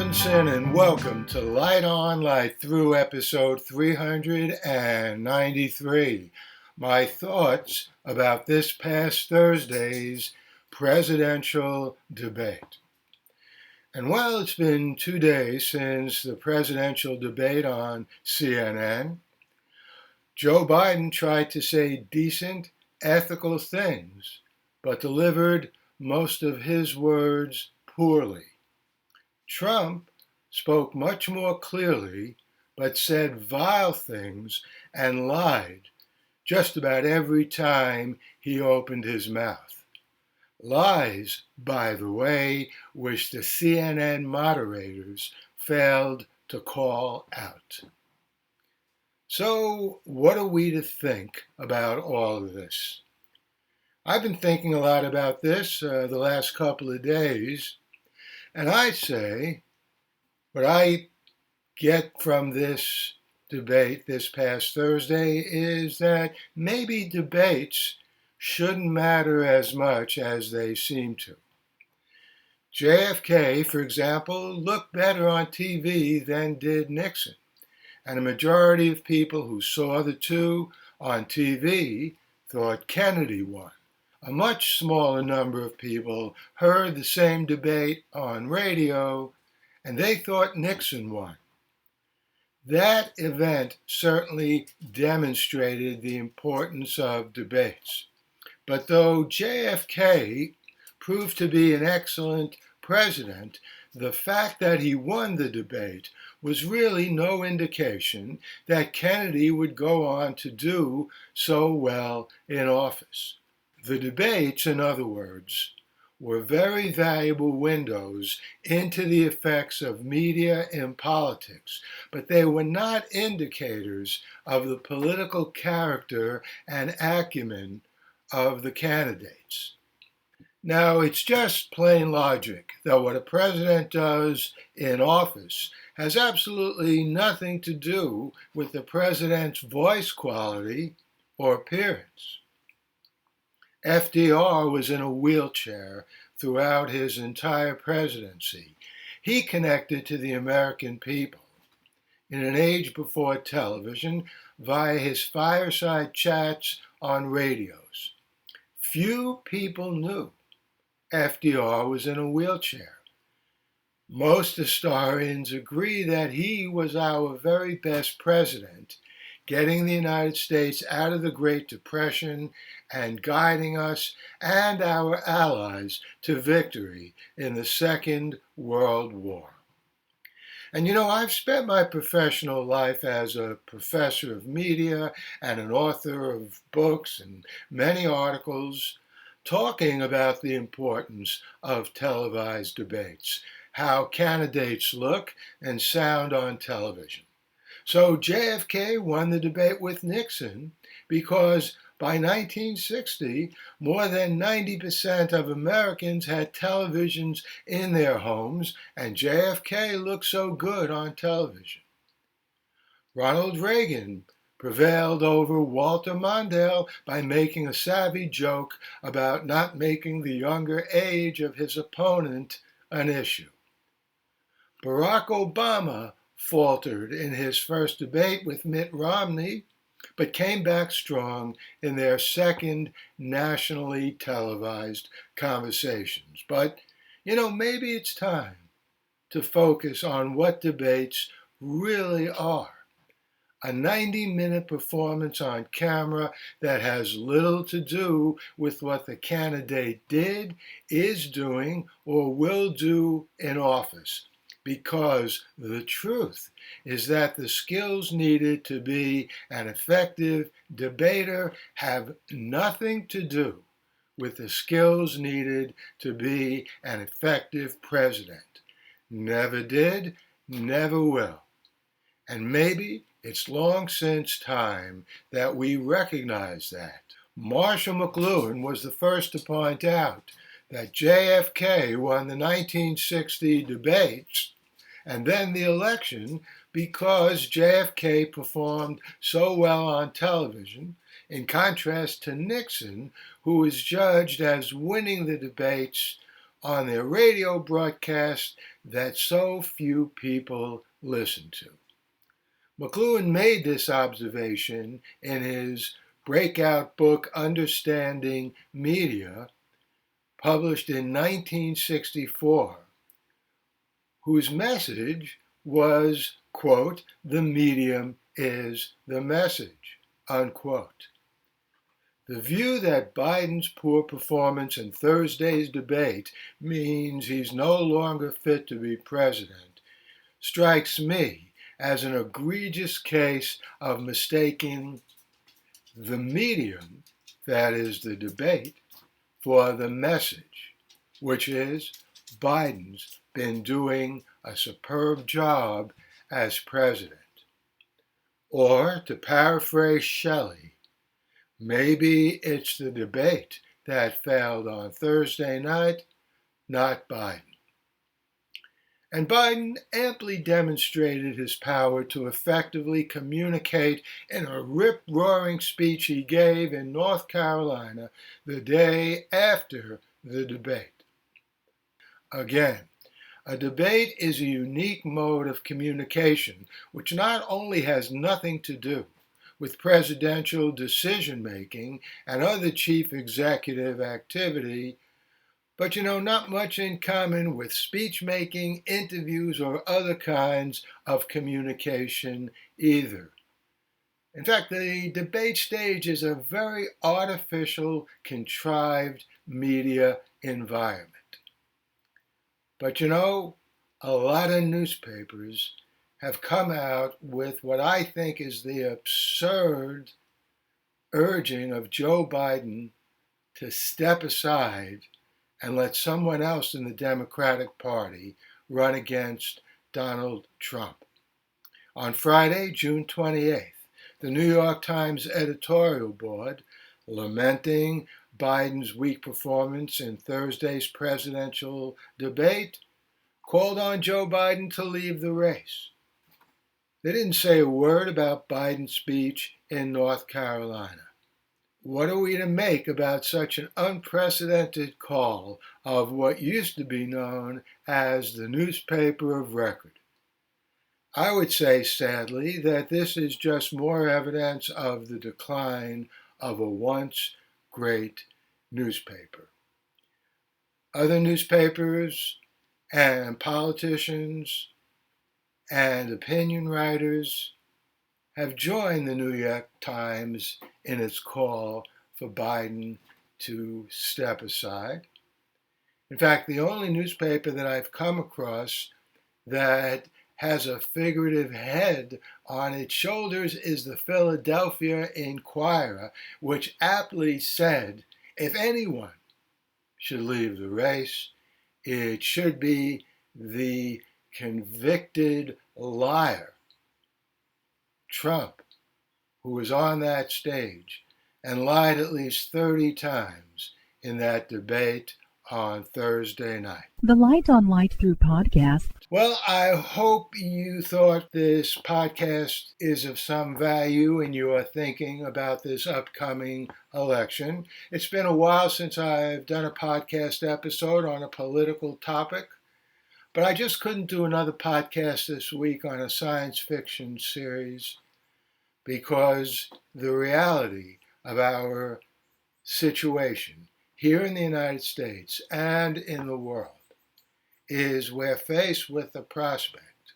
Robinson, and welcome to Light On, Light Through, episode 393. My thoughts about this past Thursday's presidential debate. And while it's been 2 days since the presidential debate on CNN, Joe Biden tried to say decent, ethical things, but delivered most of his words poorly. Trump spoke much more clearly, but said vile things and lied just about every time he opened his mouth. Lies, by the way, which the CNN moderators failed to call out. So, what are we to think about all of this? I've been thinking a lot about this the last couple of days. And I say, what I get from this debate this past Thursday is that maybe debates shouldn't matter as much as they seem to. JFK, for example, looked better on TV than did Nixon. And a majority of people who saw the two on TV thought Kennedy won. A much smaller number of people heard the same debate on radio, and they thought Nixon won. That event certainly demonstrated the importance of debates. But though JFK proved to be an excellent president, the fact that he won the debate was really no indication that Kennedy would go on to do so well in office. The debates, in other words, were very valuable windows into the effects of media in politics, but they were not indicators of the political character and acumen of the candidates. Now, it's just plain logic that what a president does in office has absolutely nothing to do with the president's voice quality or appearance. FDR was in a wheelchair throughout his entire presidency. He connected to the American people in an age before television via his fireside chats on radios. Few people knew FDR was in a wheelchair. Most historians agree that he was our very best president, getting the United States out of the Great Depression and guiding us and our allies to victory in the Second World War. And I've spent my professional life as a professor of media and an author of books and many articles talking about the importance of televised debates, how candidates look and sound on television. So JFK won the debate with Nixon because by 1960, more than 90% of Americans had televisions in their homes, and JFK looked so good on television. Ronald Reagan prevailed over Walter Mondale by making a savvy joke about not making the younger age of his opponent an issue. Barack Obama faltered in his first debate with Mitt Romney, but came back strong in their second nationally televised conversations. But, maybe it's time to focus on what debates really are. A 90-minute performance on camera that has little to do with what the candidate did, is doing, or will do in office. Because the truth is that the skills needed to be an effective debater have nothing to do with the skills needed to be an effective president. Never did, never will. And maybe it's long since time that we recognize that. Marshall McLuhan was the first to point out that JFK won the 1960 debates and then the election because JFK performed so well on television, in contrast to Nixon, who was judged as winning the debates on their radio broadcast that so few people listen to. McLuhan made this observation in his breakout book, Understanding Media, published in 1964, whose message was, quote, "The medium is the message," unquote. The view that Biden's poor performance in Thursday's debate means he's no longer fit to be president strikes me as an egregious case of mistaking the medium, that is the debate, for the message, which is Biden's been doing a superb job as president. Or, to paraphrase Shelley, maybe it's the debate that failed on Thursday night, not Biden. And Biden amply demonstrated his power to effectively communicate in a rip-roaring speech he gave in North Carolina the day after the debate. Again, a debate is a unique mode of communication which not only has nothing to do with presidential decision-making and other chief executive activity, but not much in common with speech-making, interviews, or other kinds of communication either. In fact, the debate stage is a very artificial, contrived media environment. But a lot of newspapers have come out with what I think is the absurd urging of Joe Biden to step aside and let someone else in the Democratic Party run against Donald Trump. On Friday, June 28th, the New York Times editorial board, lamenting Biden's weak performance in Thursday's presidential debate, called on Joe Biden to leave the race. They didn't say a word about Biden's speech in North Carolina. What are we to make about such an unprecedented call of what used to be known as the newspaper of record? I would say, sadly, that this is just more evidence of the decline of a once great newspaper. Other newspapers and politicians and opinion writers have joined the New York Times in its call for Biden to step aside. In fact, the only newspaper that I've come across that has a figurative head on its shoulders is the Philadelphia Inquirer, which aptly said, if anyone should leave the race, it should be the convicted liar, Trump, who was on that stage and lied at least 30 times in that debate on Thursday night. The Light on Light Through podcast. Well, I hope you thought this podcast is of some value and you are thinking about this upcoming election. It's been a while since I've done a podcast episode on a political topic, but I just couldn't do another podcast this week on a science fiction series because the reality of our situation here in the United States and in the world is we're faced with the prospect,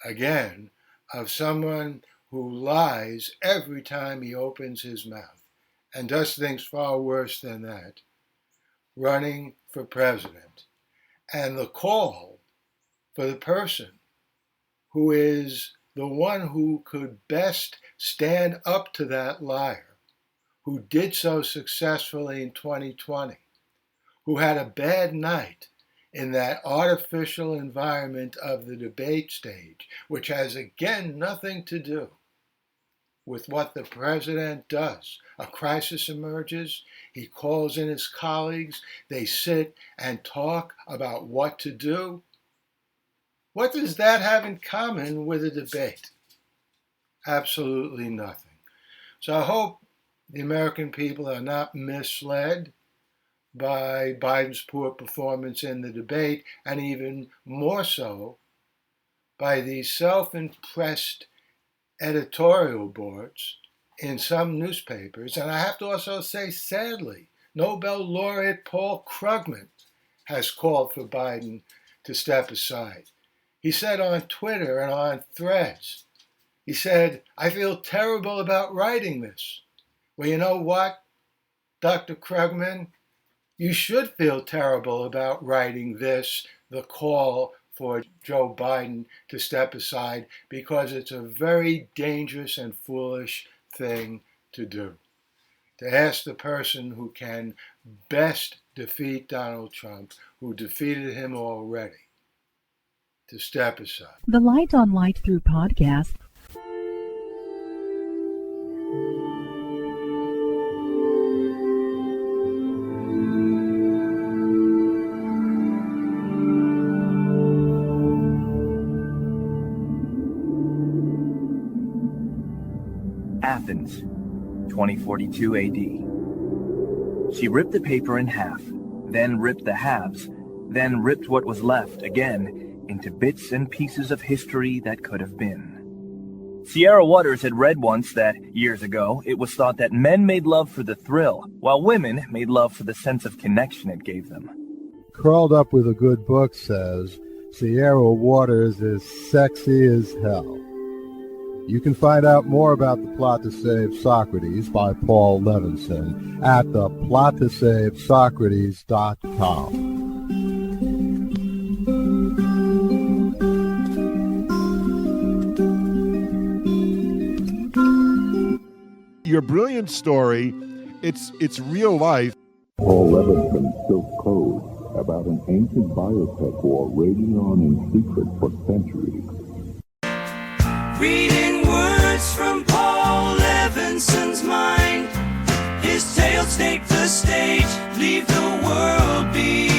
again, of someone who lies every time he opens his mouth and does things far worse than that, running for president. And the call for the person who is the one who could best stand up to that liar, who did so successfully in 2020, who had a bad night in that artificial environment of the debate stage, which has again nothing to do with what the president does. A crisis emerges, he calls in his colleagues, they sit and talk about what to do. What does that have in common with a debate? Absolutely nothing. So I hope the American people are not misled by Biden's poor performance in the debate, and even more so by these self-impressed editorial boards in some newspapers. And I have to also say, sadly, Nobel laureate Paul Krugman has called for Biden to step aside. He said on Twitter and on Threads, he said, "I feel terrible about writing this." Well, you know what, Dr. Krugman? You should feel terrible about writing this, the call for Joe Biden to step aside, because it's a very dangerous and foolish thing to do. To ask the person who can best defeat Donald Trump, who defeated him already, to step aside. The Light on Light Through podcast. Athens, 2042 AD. She ripped the paper in half, then ripped the halves, then ripped what was left again into bits and pieces of history that could have been. Sierra Waters had read once that, years ago, it was thought that men made love for the thrill, while women made love for the sense of connection it gave them. Curled Up with a Good Book says, Sierra Waters is sexy as hell. You can find out more about The Plot to Save Socrates by Paul Levinson at theplottosavesocrates.com. Your brilliant story, it's real life. Paul Levinson Silk Code, about an ancient biotech war raging on in secret for centuries. Reading words from Paul Levinson's mind. His tales take the stage, leave the world behind.